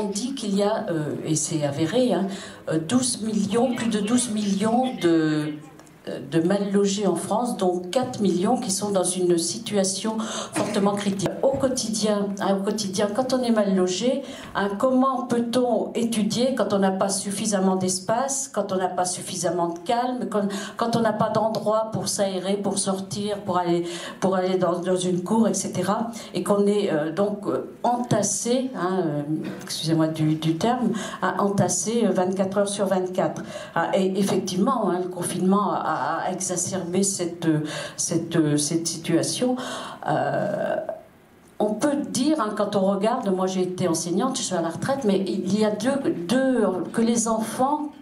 on dit qu'il y a, et c'est avéré, hein, 12 millions, plus de 12 millions de mal logés en France, dont 4 millions qui sont dans une situation fortement critique. Au quotidien, quand on est mal logé, comment peut-on étudier quand on n'a pas suffisamment d'espace, quand on n'a pas suffisamment de calme, quand on n'a pas d'endroit pour s'aérer, pour sortir, pour aller dans une cour, etc. Et qu'on est donc entassé, excusez-moi du terme, entassé 24 heures sur 24. Et effectivement, le confinement a exacerbé cette situation. On peut dire, quand on regarde, moi j'ai été enseignante, je suis à la retraite, mais il y a que les enfants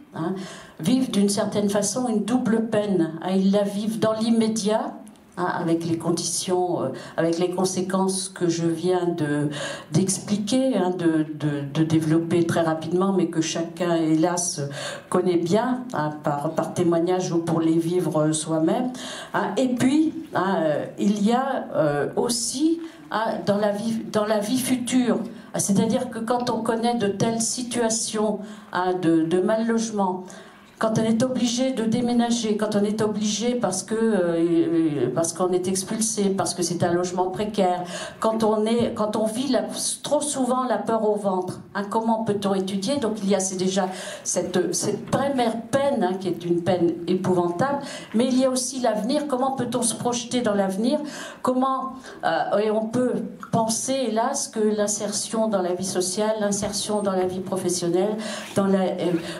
vivent d'une certaine façon une double peine. Ils la vivent dans l'immédiat, avec les conditions, avec les conséquences que je viens d'expliquer, de développer très rapidement, mais que chacun, hélas, connaît bien, par témoignage ou pour les vivre soi-même. Et puis, il y a aussi dans la vie future, c'est-à-dire que quand on connaît de telles situations de mal logement, quand on est obligé de déménager, quand on est obligé parce qu'on est expulsé, parce que c'est un logement précaire, quand on vit trop souvent la peur au ventre, comment peut-on étudier? Donc il y a déjà cette première peine, qui est une peine épouvantable, mais il y a aussi l'avenir. Comment peut-on se projeter dans l'avenir? Et on peut penser, hélas, que l'insertion dans la vie sociale, l'insertion dans la vie professionnelle,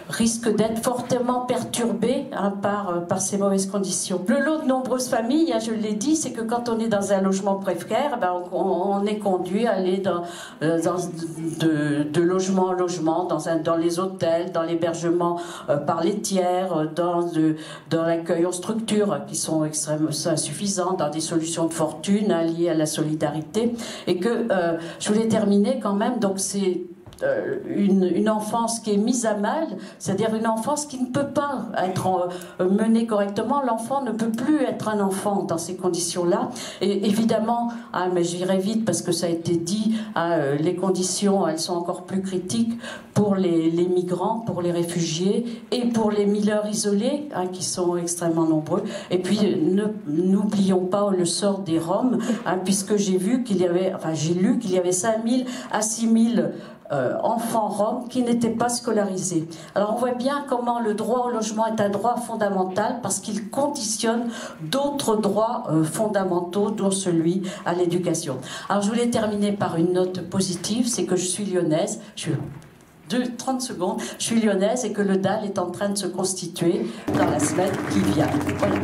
risque d'être fortement perturbé par ces mauvaises conditions. Le lot de nombreuses familles, je l'ai dit, c'est que quand on est dans un logement précaire, on est conduit à aller de logement en logement, dans les hôtels, dans l'hébergement par les tiers, dans l'accueil en structure qui sont extrêmement insuffisants, dans des solutions de fortune liées à la solidarité. Et que je voulais terminer quand même, donc c'est une enfance qui est mise à mal, c'est-à-dire une enfance qui ne peut pas être menée correctement. L'enfant ne peut plus être un enfant dans ces conditions-là. Et évidemment, mais j'irai vite parce que ça a été dit, les conditions, elles sont encore plus critiques pour les migrants, pour les réfugiés et pour les mineurs isolés, qui sont extrêmement nombreux. Et puis, n'oublions pas le sort des Roms, puisque j'ai lu qu'il y avait 5000 à 6000 enfants roms qui n'étaient pas scolarisés. Alors on voit bien comment le droit au logement est un droit fondamental parce qu'il conditionne d'autres droits fondamentaux, dont celui à l'éducation. Alors je voulais terminer par une note positive, c'est que je suis lyonnaise, 30 secondes, je suis lyonnaise et que le DAL est en train de se constituer dans la semaine qui vient. Voilà.